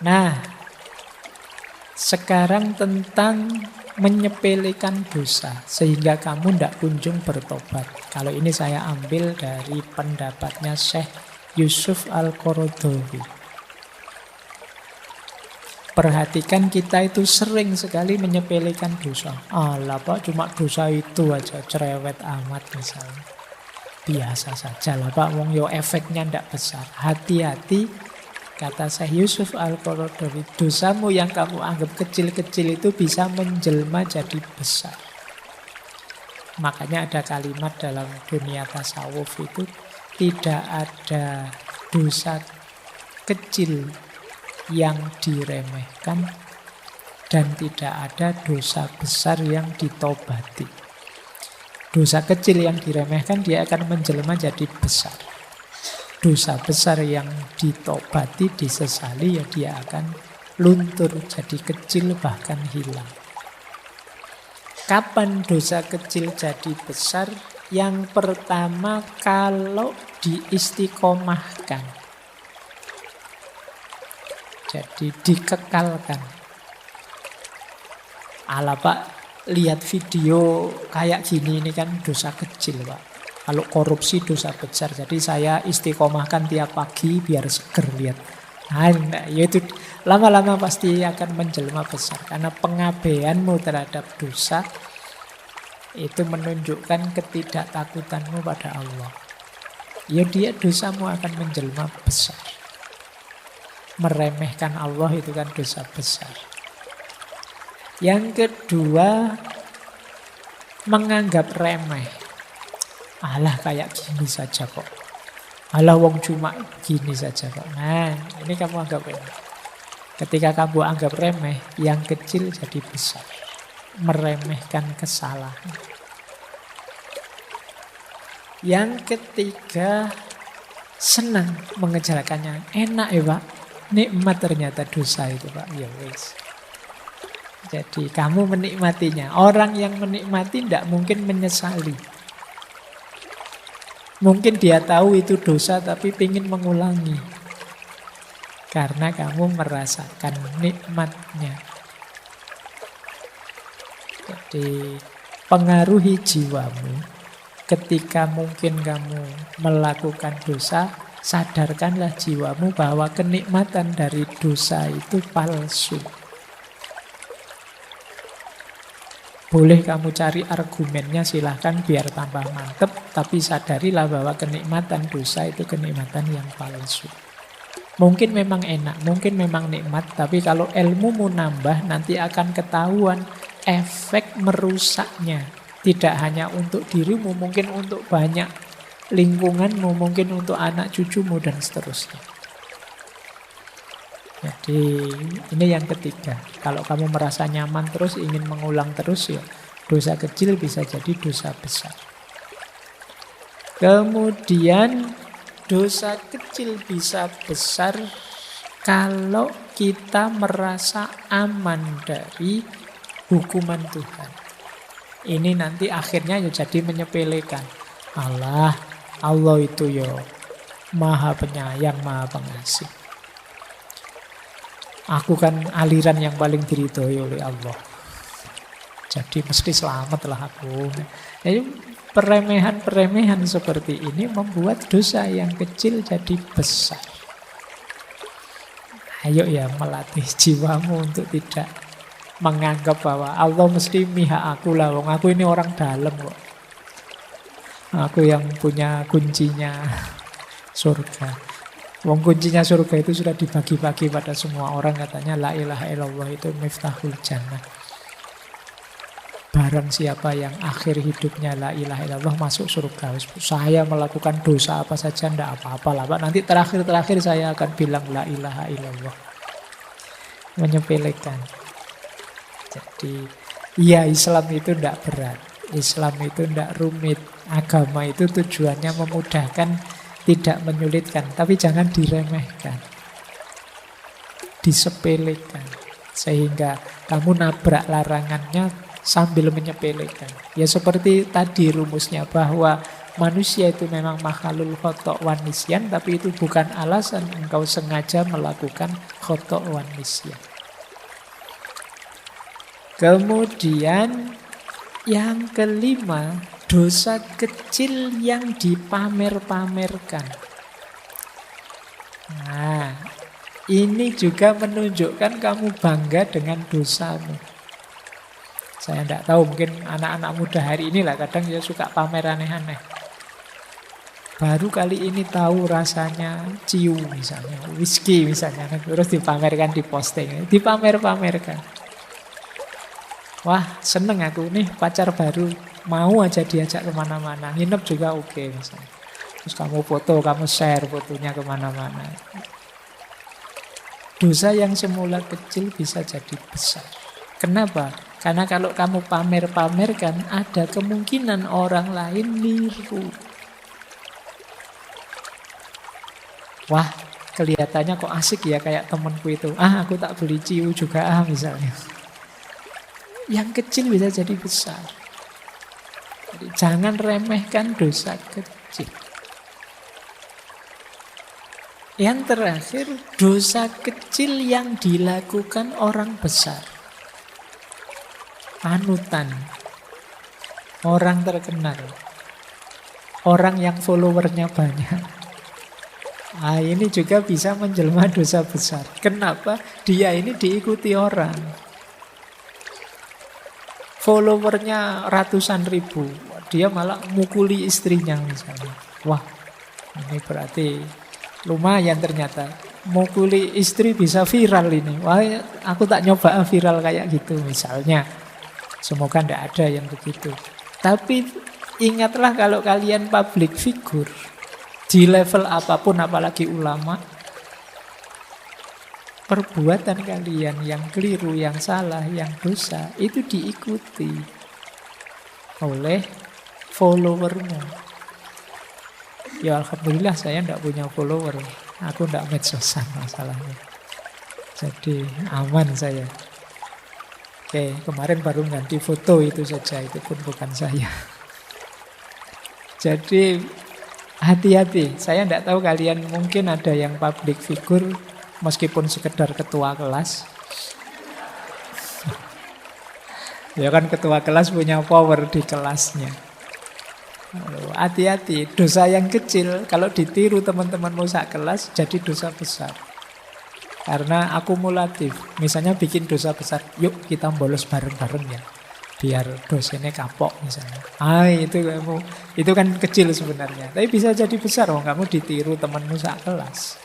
Nah, sekarang tentang menyepelekan dosa sehingga kamu tidak kunjung bertobat. Kalau ini saya ambil dari pendapatnya Syekh Yusuf Al-Qaradawi. Perhatikan, kita itu sering sekali menyepelekan dosa. Alah Pak, cuma dosa itu aja, cerewet amat misalnya. Biasa saja lah Pak, wong yo efeknya ndak besar. Hati-hati, kata Syekh Yusuf Al-Qaradawi, dosamu yang kamu anggap kecil-kecil itu bisa menjelma jadi besar. Makanya ada kalimat dalam dunia tasawuf itu, tidak ada dosa kecil yang diremehkan dan tidak ada dosa besar yang ditobati. Dosa kecil yang diremehkan dia akan menjelma jadi besar. Dosa besar yang ditobati, disesali, ya dia akan luntur jadi kecil bahkan hilang. Kapan dosa kecil jadi besar? Yang pertama, kalau diistiqomahkan. Jadi dikekalkan. Alah Pak, lihat video kayak gini, ini kan dosa kecil Pak. Kalau korupsi dosa besar, jadi saya istiqomahkan tiap pagi biar seger lihat. Nah, yaitu lama-lama pasti akan menjelma besar. Karena pengabaianmu terhadap dosa itu menunjukkan ketidaktakutanmu pada Allah. Ya dia dosamu akan menjelma besar. Meremehkan Allah itu kan dosa besar. Yang kedua, menganggap remeh. Alah kayak gini saja kok. Alah wong cuma gini saja kok. Nah, ini kamu anggap remeh. Ketika kamu anggap remeh, yang kecil jadi besar. Meremehkan kesalahan. Yang ketiga, senang mengejarkannya. Enak ya Pak. Nikmat ternyata dosa itu Pak. Ya wis. Jadi kamu menikmatinya. Orang yang menikmati tidak mungkin menyesali. Mungkin dia tahu itu dosa tapi ingin mengulangi. Karena kamu merasakan nikmatnya. Jadi pengaruhi jiwamu. Ketika mungkin kamu melakukan dosa, sadarkanlah jiwamu bahwa kenikmatan dari dosa itu palsu. Boleh kamu cari argumennya, silahkan biar tambah mantep, tapi sadarilah bahwa kenikmatan dosa itu kenikmatan yang palsu. Mungkin memang enak, mungkin memang nikmat, tapi kalau ilmumu nambah, nanti akan ketahuan efek merusaknya. Tidak hanya untuk dirimu, mungkin untuk banyak lingkunganmu, mungkin untuk anak cucumu dan seterusnya. Jadi ini yang ketiga. Kalau kamu merasa nyaman terus, ingin mengulang terus, ya dosa kecil bisa jadi dosa besar. Kemudian dosa kecil bisa besar kalau kita merasa aman dari hukuman Tuhan. Ini nanti akhirnya ya jadi menyepelekan. Allah itu ya Maha Penyayang, Maha Pengasih. Aku kan aliran yang paling diridhoi oleh Allah. Jadi mesti selamatlah aku. Jadi peremehan-peremehan seperti ini membuat dosa yang kecil jadi besar. Ayo ya melatih jiwamu untuk tidak menganggap bahwa Allah mesti mihak aku lah. Wong aku ini orang dalam kok. Aku yang punya kuncinya surga. Wong kuncinya surga itu sudah dibagi-bagi pada semua orang, katanya la ilaha illallah itu miftahul jannah. Barang siapa yang akhir hidupnya la ilaha illallah masuk surga. Saya melakukan dosa apa saja enggak apa-apa lah Pak. Nanti terakhir saya akan bilang la ilaha illallah. Menyepelekan. Jadi ya Islam itu enggak berat. Islam itu enggak rumit. Agama itu tujuannya memudahkan, tidak menyulitkan, tapi jangan diremehkan, disepelekan, sehingga kamu nabrak larangannya sambil menyepelekan. Ya seperti tadi rumusnya, bahwa manusia itu memang makhluk khotok wan nisyan, tapi itu bukan alasan engkau sengaja melakukan khotok wan nisyan. Kemudian yang kelima, dosa kecil yang dipamer-pamerkan. Nah, ini juga menunjukkan kamu bangga dengan dosamu. Saya tidak tahu, mungkin anak-anak muda hari ini lah kadang ya suka pamer aneh-aneh. Baru kali ini tahu rasanya ciu misalnya, whisky misalnya, terus dipamerkan di posting, dipamer-pamerkan. Wah, seneng aku nih pacar baru, mau aja diajak kemana-mana, nginep juga oke misalnya. Terus kamu foto, kamu share fotonya kemana-mana. Dosa yang semula kecil bisa jadi besar. Kenapa? Karena kalau kamu pamer-pamerkan, ada kemungkinan orang lain niru. Wah, kelihatannya kok asik ya kayak temanku itu. Aku tak beli ciu juga misalnya. Yang kecil bisa jadi besar. Jadi jangan remehkan dosa kecil. Yang terakhir, dosa kecil yang dilakukan orang besar. Panutan. Orang terkenal. Orang yang followernya banyak. Ini juga bisa menjelma dosa besar. Kenapa? Dia ini diikuti orang. Followernya ratusan ribu. Dia malah mukuli istrinya misalnya. Wah, ini berarti lumayan ternyata. Mukuli istri bisa viral ini. Wah, aku tak nyoba viral kayak gitu misalnya. Semoga tidak ada yang begitu. Tapi ingatlah kalau kalian public figure, di level apapun, apalagi ulama, perbuatan kalian yang keliru, yang salah, yang dosa, itu diikuti oleh followermu. Ya alhamdulillah saya tidak punya follower. Aku tidak medsosan masalahnya. Jadi aman saya. Oke, kemarin baru ganti foto itu saja, itu pun bukan saya. Jadi hati-hati. Saya tidak tahu kalian mungkin ada yang public figure meskipun sekedar ketua kelas. Ya kan ketua kelas punya power di kelasnya. Hati-hati, dosa yang kecil kalau ditiru teman-temanmu sak kelas jadi dosa besar. Karena akumulatif. Misalnya bikin dosa besar, yuk kita bolos bareng-bareng ya. Biar dosennya kapok misalnya. Itu kan kecil sebenarnya. Tapi bisa jadi besar kamu ditiru temanmu sak kelas.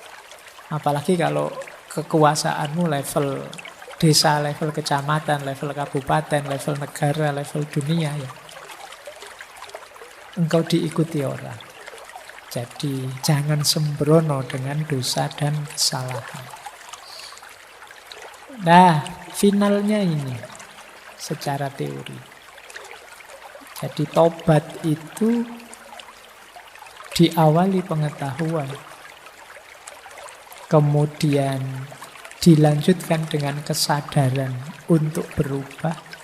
Apalagi kalau kekuasaanmu level desa, level kecamatan, level kabupaten, level negara, level dunia ya. Engkau diikuti orang. Jadi jangan sembrono dengan dosa dan kesalahan. Nah, finalnya ini secara teori. Jadi tobat itu diawali pengetahuan. Kemudian dilanjutkan dengan kesadaran untuk berubah.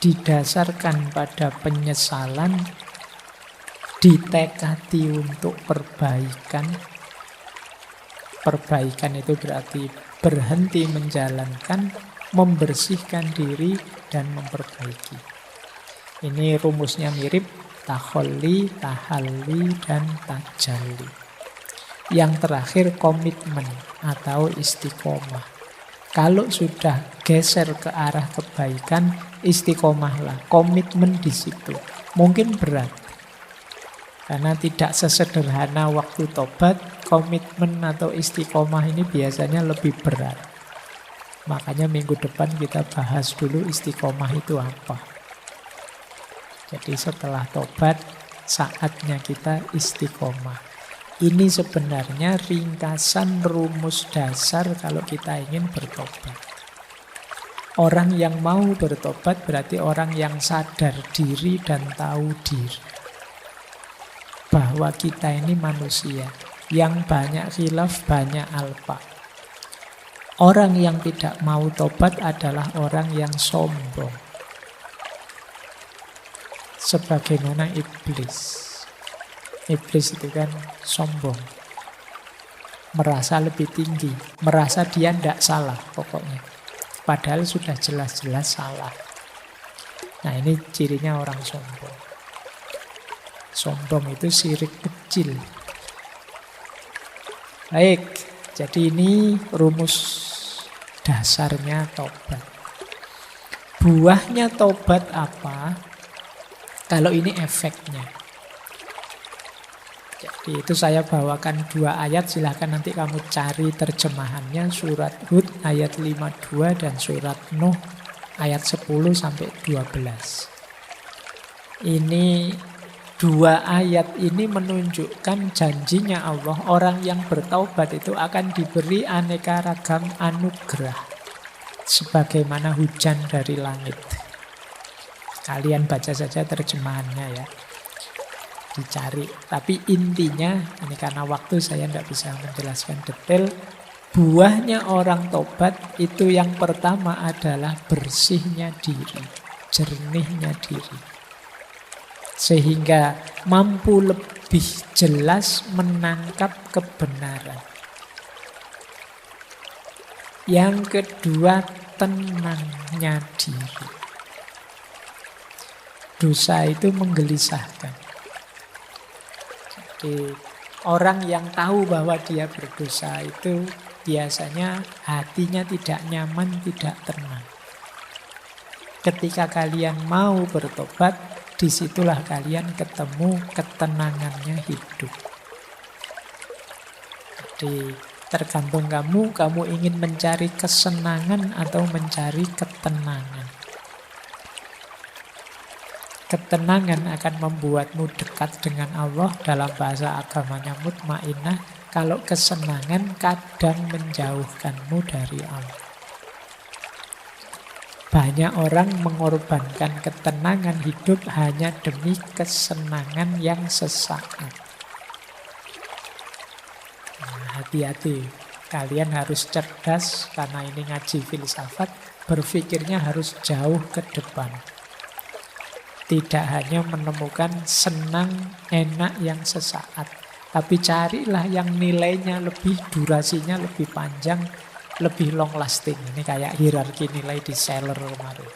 Didasarkan pada penyesalan, ditekadi untuk perbaikan. Perbaikan itu berarti berhenti menjalankan, membersihkan diri, dan memperbaiki. Ini rumusnya mirip, takholli, tahalli, dan tajalli. Yang terakhir komitmen atau istiqomah. Kalau sudah geser ke arah kebaikan, istiqomahlah, komitmen di situ. Mungkin berat, karena tidak sesederhana waktu tobat, komitmen atau istiqomah ini biasanya lebih berat. Makanya minggu depan kita bahas dulu istiqomah itu apa. Jadi setelah tobat, saatnya kita istiqomah. Ini sebenarnya ringkasan rumus dasar kalau kita ingin bertobat. Orang yang mau bertobat berarti orang yang sadar diri dan tahu diri. Bahwa kita ini manusia yang banyak khilaf, banyak alpa. Orang yang tidak mau tobat adalah orang yang sombong. Sebagaimana iblis. Iblis itu kan sombong. Merasa lebih tinggi. Merasa dia tidak salah pokoknya. Padahal sudah jelas-jelas salah. Nah ini cirinya orang sombong. Sombong itu syirik kecil. Baik, jadi ini rumus dasarnya tobat. Buahnya tobat apa? Kalau ini efeknya. Jadi itu saya bawakan 2 ayat, silahkan nanti kamu cari terjemahannya. Surat Hud ayat 52 dan surat Nuh ayat 10 sampai 12. Ini 2 ayat ini menunjukkan janjinya Allah. Orang yang bertaubat itu akan diberi aneka ragam anugerah. Sebagaimana hujan dari langit. Kalian baca saja terjemahannya ya. Dicari. Tapi intinya, ini karena waktu saya tidak bisa menjelaskan detail. Buahnya orang tobat itu yang pertama adalah bersihnya diri. Jernihnya diri. Sehingga mampu lebih jelas menangkap kebenaran. Yang kedua, tenangnya diri. Dosa itu menggelisahkan. Jadi orang yang tahu bahwa dia berdosa itu biasanya hatinya tidak nyaman, tidak tenang. Ketika kalian mau bertobat, disitulah kalian ketemu ketenangannya hidup. Jadi tergantung kamu ingin mencari kesenangan atau mencari ketenangan. Ketenangan akan membuatmu dekat dengan Allah, dalam bahasa agamanya mutmainah. Kalau kesenangan kadang menjauhkanmu dari Allah. Banyak orang mengorbankan ketenangan hidup hanya demi kesenangan yang sesaat. Nah, hati-hati, kalian harus cerdas karena ini ngaji filsafat, berpikirnya harus jauh ke depan. Tidak hanya menemukan senang, enak yang sesaat. Tapi carilah yang nilainya lebih, durasinya lebih panjang, lebih long lasting. Ini kayak hierarki nilai di seller kemarin.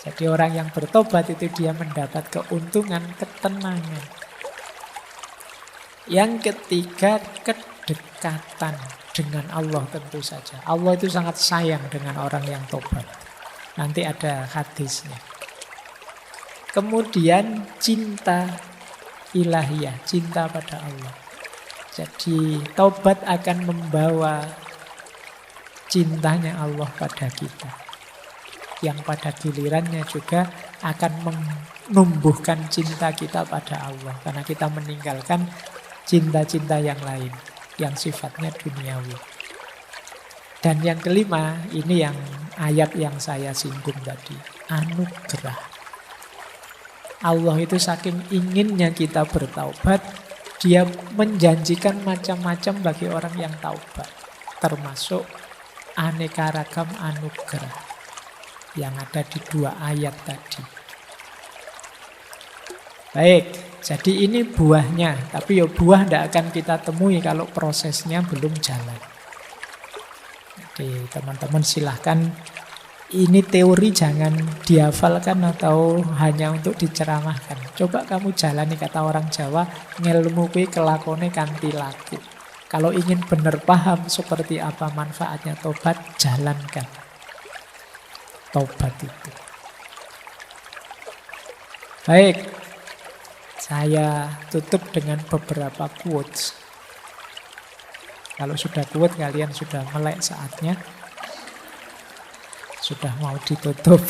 Jadi orang yang bertobat itu dia mendapat keuntungan, ketenangan. Yang ketiga, kedekatan dengan Allah tentu saja. Allah itu sangat sayang dengan orang yang tobat. Nanti ada hadisnya. Kemudian cinta ilahiyah, cinta pada Allah. Jadi taubat akan membawa cintanya Allah pada kita. Yang pada gilirannya juga akan menumbuhkan cinta kita pada Allah. Karena kita meninggalkan cinta-cinta yang lain, yang sifatnya duniawi. Dan yang kelima, ini yang ayat yang saya singgung tadi, anugerah. Allah itu saking inginnya kita bertaubat, dia menjanjikan macam-macam bagi orang yang taubat. Termasuk aneka ragam anugerah yang ada di 2 ayat tadi. Baik, jadi ini buahnya. Tapi buah tidak akan kita temui kalau prosesnya belum jalan. Jadi teman-teman silahkan. Ini teori jangan dihafalkan atau hanya untuk diceramahkan. Coba kamu jalani, kata orang Jawa, ngelmu kuwi kelakone kanthi laku. Kalau ingin benar paham seperti apa manfaatnya tobat, jalankan tobat itu. Baik, saya tutup dengan beberapa quotes. Kalau sudah quote, kalian sudah melek saatnya. Sudah mau ditutup.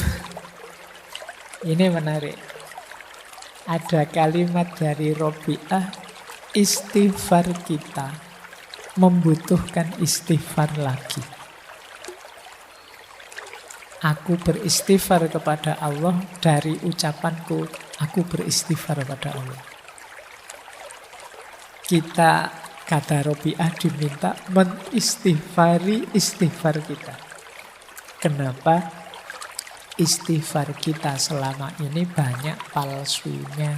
Ini menarik. Ada kalimat dari Robi'ah, istighfar kita membutuhkan istighfar lagi. Aku beristighfar kepada Allah dari ucapanku, aku beristighfar kepada Allah. Kita, kata Robi'ah, diminta menistighfari istighfar kita. Kenapa? istighfar kita selama ini banyak palsunya.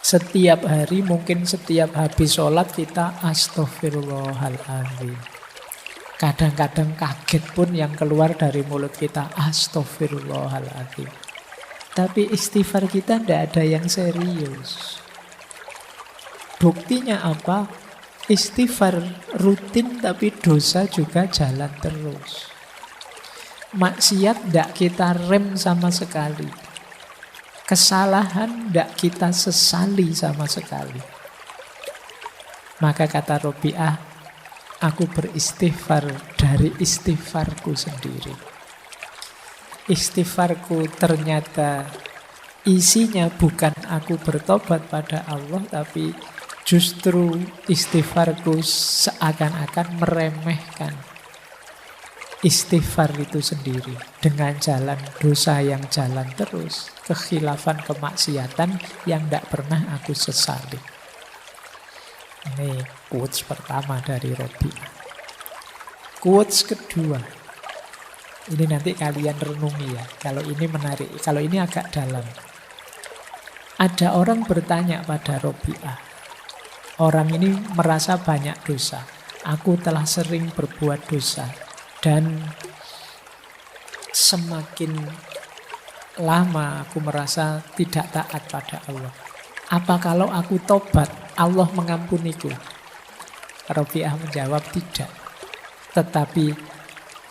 Setiap hari, mungkin setiap habis sholat kita astaghfirullahaladzim. Kadang-kadang kaget pun yang keluar dari mulut kita astaghfirullahaladzim. Tapi istighfar kita tidak ada yang serius. Buktinya apa? Istighfar rutin tapi dosa juga jalan terus. Maksiat tidak kita rem sama sekali. Kesalahan tidak kita sesali sama sekali. Maka kata Robi'ah, aku beristighfar dari istighfarku sendiri. Istighfarku ternyata isinya bukan aku bertobat pada Allah, tapi justru istighfarku seakan-akan meremehkan istighfar itu sendiri. Dengan jalan dosa yang jalan terus, kekhilafan kemaksiatan yang tidak pernah aku sesali. Ini quotes pertama dari Robi'ah. Quotes kedua, ini nanti kalian renungi ya. Kalau ini menarik, kalau ini agak dalam. Ada orang bertanya pada Robi'ah. Orang ini merasa banyak dosa. Aku telah sering berbuat dosa. Dan semakin lama aku merasa tidak taat pada Allah. Apa kalau aku tobat, Allah mengampuniku? Robi'ah menjawab tidak. Tetapi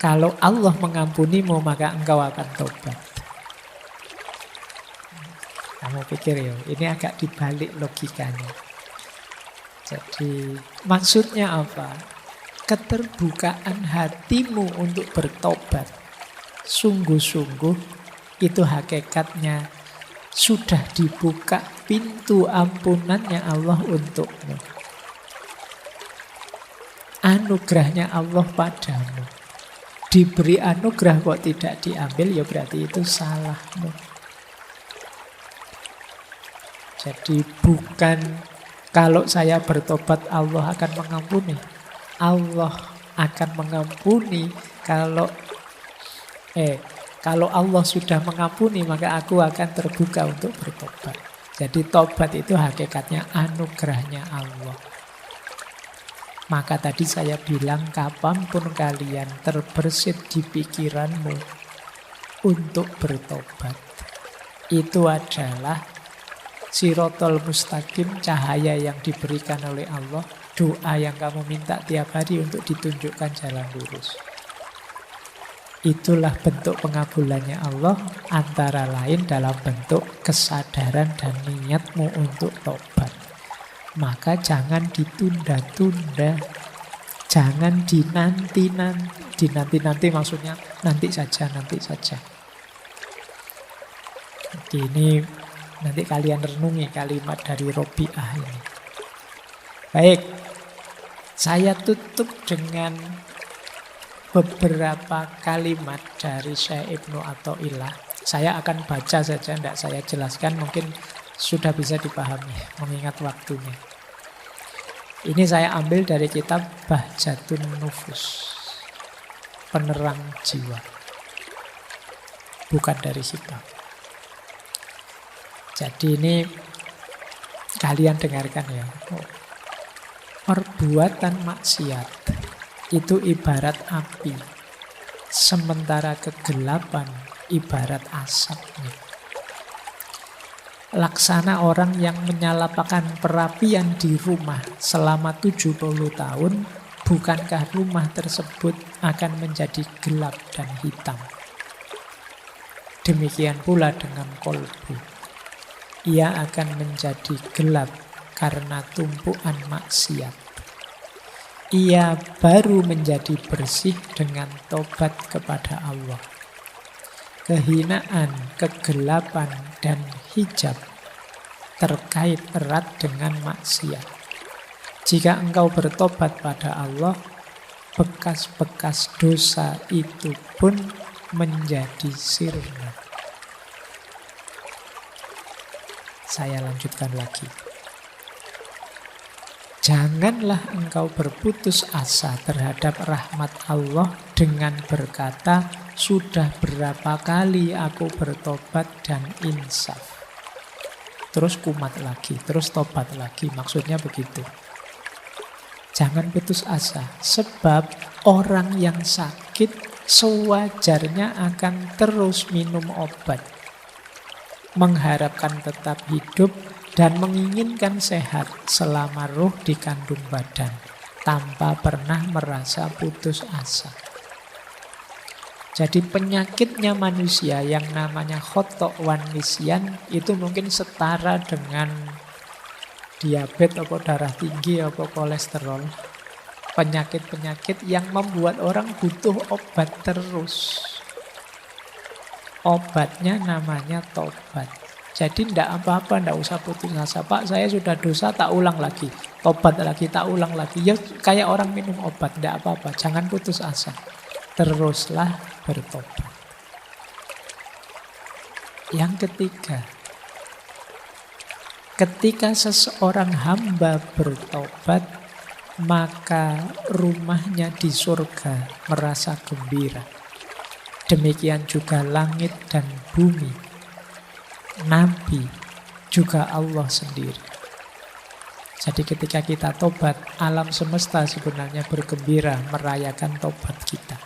kalau Allah mengampunimu, maka engkau akan tobat. Kamu pikir ya, ini agak dibalik logikanya. Jadi maksudnya apa? Keterbukaan hatimu untuk bertobat sungguh-sungguh itu hakikatnya sudah dibuka pintu ampunannya Allah untukmu. Anugerahnya Allah padamu. Diberi anugerah kok tidak diambil, ya berarti itu salahmu. Jadi bukan kalau saya bertobat Allah akan mengampuni. Allah akan mengampuni kalau Allah sudah mengampuni, maka aku akan terbuka untuk bertobat. Jadi tobat itu hakikatnya anugerahnya Allah. Maka tadi saya bilang, kapanpun kalian terbersit di pikiranmu untuk bertobat, itu adalah sirotol mustaqim, cahaya yang diberikan oleh Allah, doa yang kamu minta tiap hari untuk ditunjukkan jalan lurus. Itulah bentuk pengabulannya Allah, antara lain dalam bentuk kesadaran dan niatmu untuk tobat. Maka jangan ditunda-tunda, jangan dinanti-nanti maksudnya nanti saja. Ini nanti kalian renungi kalimat dari Robi'ah ini. Baik, saya tutup dengan beberapa kalimat dari Syekh Ibnu Athaillah. Saya akan baca saja, tidak saya jelaskan, mungkin sudah bisa dipahami mengingat waktunya. Ini saya ambil dari kitab Bahjatun Nufus, penerang jiwa, bukan dari kitab. Jadi ini kalian dengarkan ya. Perbuatan maksiat itu ibarat api, sementara kegelapan ibarat asapnya. Laksana orang yang menyalakan perapian di rumah selama 70 tahun, bukankah rumah tersebut akan menjadi gelap dan hitam? Demikian pula dengan kolbu. Ia akan menjadi gelap karena tumpuan maksiat. Ia baru menjadi bersih dengan tobat kepada Allah. Kehinaan, kegelapan, dan hijab terkait erat dengan maksiat. Jika engkau bertobat pada Allah, bekas-bekas dosa itu pun menjadi sirna. Saya lanjutkan lagi. Janganlah engkau berputus asa terhadap rahmat Allah dengan berkata, sudah berapa kali aku bertobat dan insaf. Terus kumat lagi, terus tobat lagi. Maksudnya begitu. Jangan putus asa. Sebab orang yang sakit sewajarnya akan terus minum obat. Mengharapkan tetap hidup dan menginginkan sehat selama roh di kandung badan, tanpa pernah merasa putus asa. Jadi penyakitnya manusia yang namanya khotok wan nisyan itu mungkin setara dengan diabetes atau darah tinggi atau kolesterol. Penyakit-penyakit yang membuat orang butuh obat terus. Obatnya namanya tobat. Jadi tidak apa-apa, tidak usah putus asa. Pak, saya sudah dosa, tak ulang lagi. Tobat lagi, tak ulang lagi. Ya kayak orang minum obat, tidak apa-apa. Jangan putus asa. Teruslah bertobat. Yang ketiga, ketika seseorang hamba bertobat, maka rumahnya di surga merasa gembira. Demikian juga langit dan bumi. Nabi, juga Allah sendiri. Jadi ketika kita tobat, alam semesta sebenarnya bergembira merayakan tobat kita.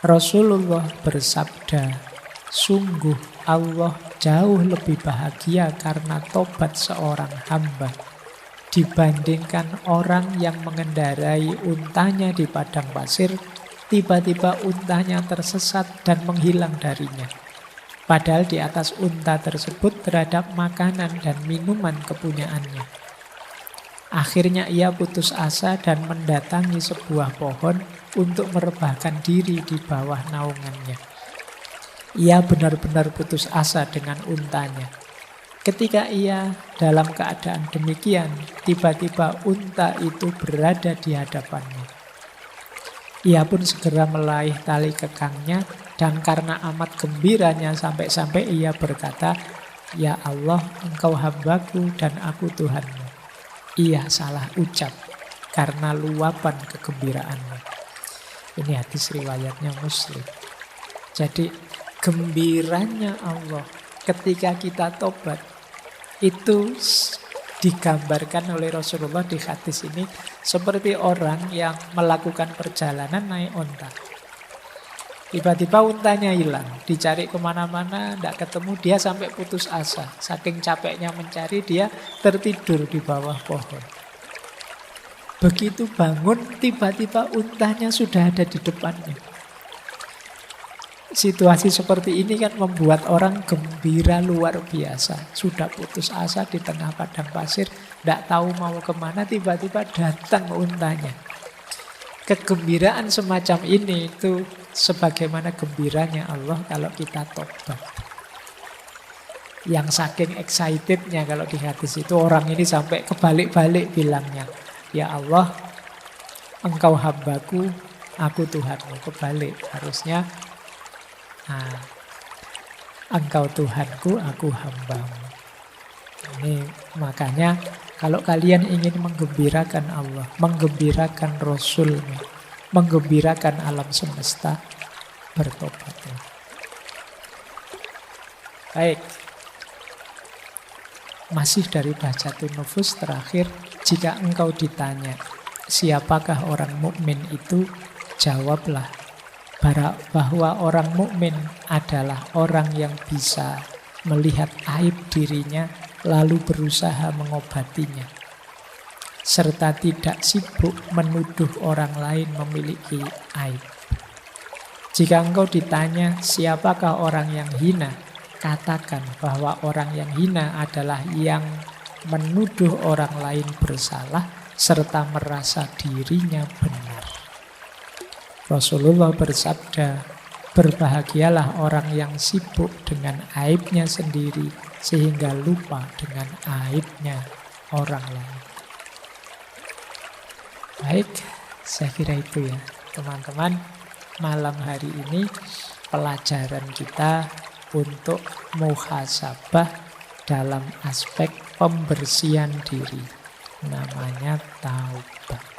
Rasulullah bersabda, sungguh Allah jauh lebih bahagia karena tobat seorang hamba dibandingkan orang yang mengendarai untanya di padang pasir, tiba-tiba untanya tersesat dan menghilang darinya. Padahal di atas unta tersebut terhadap makanan dan minuman kepunyaannya. Akhirnya ia putus asa dan mendatangi sebuah pohon untuk merebahkan diri di bawah naungannya. Ia benar-benar putus asa dengan untanya. Ketika ia dalam keadaan demikian, tiba-tiba unta itu berada di hadapannya. Ia pun segera meraih tali kekangnya, dan karena amat gembiranya sampai-sampai ia berkata, ya Allah, engkau hambaku dan aku Tuhanmu. Ia salah ucap karena luapan kegembiraannya. Ini hadis riwayatnya Muslim. Jadi gembiranya Allah ketika kita tobat itu digambarkan oleh Rasulullah di hadis ini seperti orang yang melakukan perjalanan naik onta. Tiba-tiba untanya hilang, dicari kemana-mana, tidak ketemu, dia sampai putus asa. Saking capeknya mencari, dia tertidur di bawah pohon. Begitu bangun, tiba-tiba untanya sudah ada di depannya. Situasi seperti ini kan membuat orang gembira luar biasa. Sudah putus asa di tengah padang pasir, tidak tahu mau kemana, tiba-tiba datang untanya. Kegembiraan semacam ini itu sebagaimana gembiranya Allah kalau kita tobat. Yang saking excitednya kalau di hadis itu orang ini sampai kebalik-balik bilangnya, ya Allah, engkau hambaku, aku Tuhanmu. Kebalik harusnya, engkau Tuhanku, aku hambamu. Ini makanya kalau kalian ingin menggembirakan Allah, menggembirakan Rasulnya, menggembirakan alam semesta, bertobatlah. Baik. Masih dari Bahjatun Nufus terakhir, jika engkau ditanya, siapakah orang mukmin itu? Jawablah bahwa orang mukmin adalah orang yang bisa melihat aib dirinya lalu berusaha mengobatinya, serta tidak sibuk menuduh orang lain memiliki aib. Jika engkau ditanya siapakah orang yang hina, katakan bahwa orang yang hina adalah yang menuduh orang lain bersalah serta merasa dirinya benar. Rasulullah bersabda, berbahagialah orang yang sibuk dengan aibnya sendiri sehingga lupa dengan aibnya orang lain. Baik, saya kira itu ya teman-teman. Malam hari ini pelajaran kita untuk muhasabah dalam aspek pembersihan diri. namanya taubat.